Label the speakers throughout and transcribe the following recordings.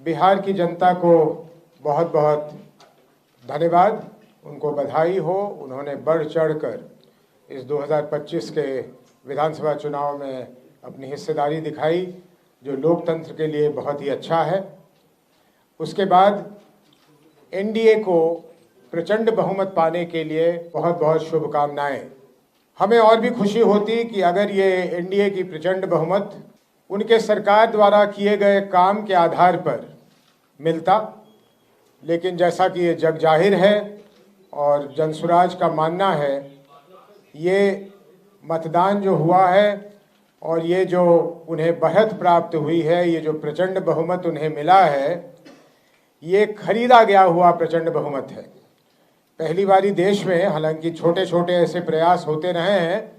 Speaker 1: बिहार की जनता को बहुत बहुत धन्यवाद, उनको बधाई हो। उन्होंने बढ़ चढ़कर इस 2025 के विधानसभा चुनाव में अपनी हिस्सेदारी दिखाई, जो लोकतंत्र के लिए बहुत ही अच्छा है। उसके बाद एनडीए को प्रचंड बहुमत पाने के लिए बहुत बहुत शुभकामनाएं। हमें और भी खुशी होती कि अगर ये एनडीए की प्रचंड बहुमत उनके सरकार द्वारा किए गए काम के आधार पर मिलता, लेकिन जैसा कि ये जग जाहिर है और जनसुराज का मानना है, ये मतदान जो हुआ है और ये जो उन्हें बढ़त प्राप्त हुई है, ये जो प्रचंड बहुमत उन्हें मिला है, ये खरीदा गया हुआ प्रचंड बहुमत है। पहली बारी देश में, हालांकि छोटे छोटे ऐसे प्रयास होते रहे हैं,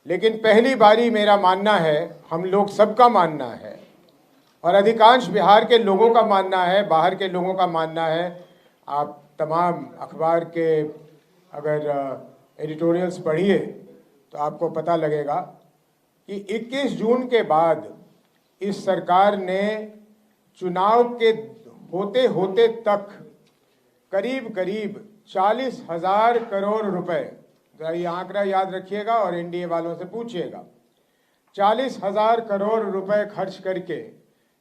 Speaker 1: लेकिन पहली बारी मेरा मानना है, हम लोग सबका मानना है और अधिकांश बिहार के लोगों का मानना है, बाहर के लोगों का मानना है। आप तमाम अखबार के अगर एडिटोरियल्स पढ़िए तो आपको पता लगेगा कि 21 जून के बाद इस सरकार ने चुनाव के होते होते तक करीब करीब 40,000 करोड़ रुपए, जरा ये आंकड़ा याद रखिएगा और एनडीए वालों से पूछिएगा, 40,000 करोड़ रुपए खर्च करके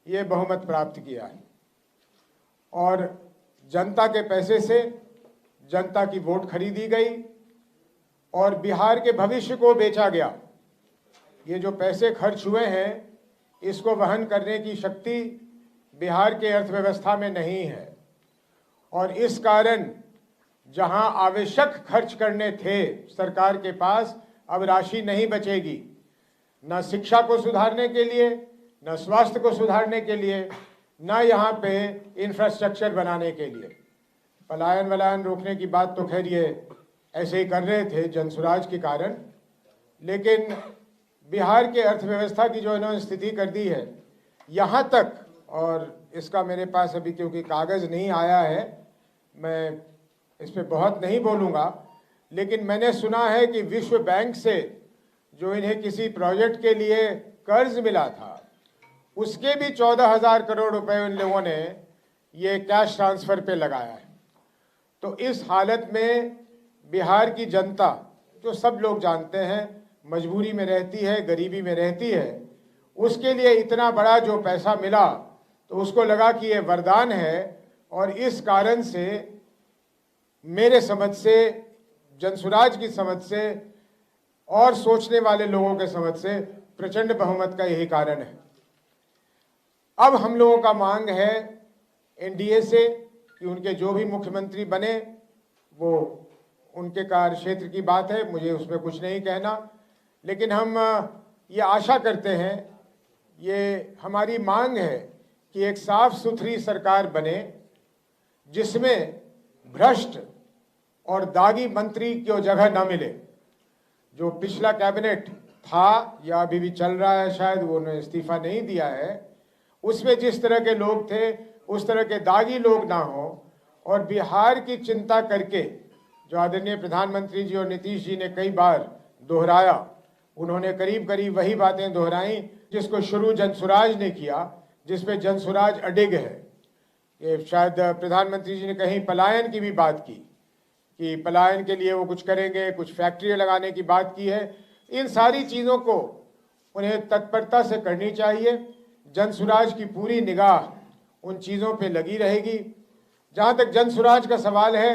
Speaker 1: ये बहुमत प्राप्त किया है और जनता के पैसे से जनता की वोट खरीदी गई और बिहार के भविष्य को बेचा गया। ये जो पैसे खर्च हुए हैं, इसको वहन करने की शक्ति बिहार के अर्थव्यवस्था में नहीं है और इस कारण जहां आवश्यक खर्च करने थे सरकार के पास, अब राशि नहीं बचेगी, न शिक्षा को सुधारने के लिए, न स्वास्थ्य को सुधारने के लिए, न यहाँ पे इंफ्रास्ट्रक्चर बनाने के लिए। पलायन वलायन रोकने की बात तो खैर ये ऐसे ही कर रहे थे जनसुराज के कारण, लेकिन बिहार के अर्थव्यवस्था की जो इन्होंने स्थिति कर दी है, यहाँ तक, और इसका मेरे पास अभी क्योंकि कागज़ नहीं आया है, मैं इस पर बहुत नहीं बोलूँगा, लेकिन मैंने सुना है कि विश्व बैंक से जो इन्हें किसी प्रोजेक्ट के लिए कर्ज मिला था, उसके भी 14,000 करोड़ रुपए उन लोगों ने ये कैश ट्रांसफ़र पे लगाया है। तो इस हालत में बिहार की जनता, जो सब लोग जानते हैं, मजबूरी में रहती है, गरीबी में रहती है, उसके लिए इतना बड़ा जो पैसा मिला तो उसको लगा कि ये वरदान है और इस कारण से मेरे समझ से, जनसुराज की समझ से और सोचने वाले लोगों के समझ से प्रचंड बहुमत का यही कारण है। अब हम लोगों का मांग है एनडीए से कि उनके जो भी मुख्यमंत्री बने, वो उनके कार्य क्षेत्र की बात है, मुझे उसमें कुछ नहीं कहना, लेकिन हम ये आशा करते हैं, ये हमारी मांग है कि एक साफ सुथरी सरकार बने जिसमें भ्रष्ट और दागी मंत्री की जगह न मिले। जो पिछला कैबिनेट था या अभी भी चल रहा है, शायद वो उन्होंने इस्तीफा नहीं दिया है, उसमें जिस तरह के लोग थे उस तरह के दागी लोग ना हो और बिहार की चिंता करके, जो आदरणीय प्रधानमंत्री जी और नीतीश जी ने कई बार दोहराया, उन्होंने करीब करीब वही बातें दोहराई जिसको शुरू जनसुराज ने किया, जिसपे जनसुराज अडिग है। ये शायद प्रधानमंत्री जी ने कहीं पलायन की भी बात की कि पलायन के लिए वो कुछ करेंगे, कुछ फैक्ट्री लगाने की बात की है। इन सारी चीज़ों को उन्हें तत्परता से करनी चाहिए। जनसुराज की पूरी निगाह उन चीज़ों पे लगी रहेगी। जहाँ तक जनसुराज का सवाल है,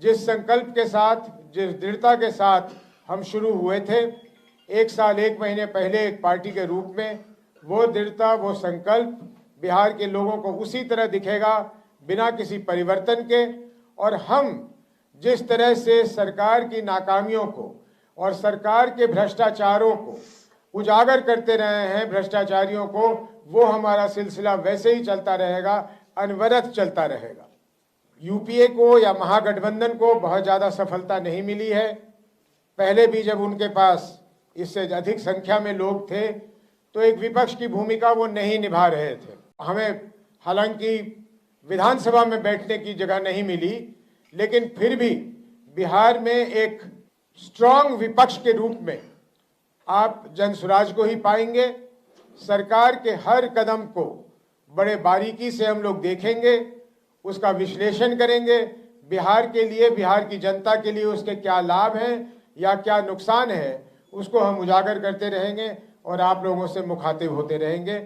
Speaker 1: जिस संकल्प के साथ, जिस दृढ़ता के साथ हम शुरू हुए थे 1 साल 1 महीने पहले एक पार्टी के रूप में, वो दृढ़ता, वो संकल्प बिहार के लोगों को उसी तरह दिखेगा, बिना किसी परिवर्तन के। और हम जिस तरह से सरकार की नाकामियों को और सरकार के भ्रष्टाचारों को उजागर करते रहे हैं, भ्रष्टाचारियों को, वो हमारा सिलसिला वैसे ही चलता रहेगा, अनवरत चलता रहेगा। यूपीए को या महागठबंधन को बहुत ज़्यादा सफलता नहीं मिली है। पहले भी जब उनके पास इससे अधिक संख्या में लोग थे तो एक विपक्ष की भूमिका वो नहीं निभा रहे थे। हमें हालांकि विधानसभा में बैठने की जगह नहीं मिली, लेकिन फिर भी बिहार में एक स्ट्रांग विपक्ष के रूप में आप जनसुराज को ही पाएंगे। सरकार के हर कदम को बड़े बारीकी से हम लोग देखेंगे, उसका विश्लेषण करेंगे, बिहार के लिए, बिहार की जनता के लिए उसके क्या लाभ हैं या क्या नुकसान है, उसको हम उजागर करते रहेंगे और आप लोगों से मुखातिब होते रहेंगे।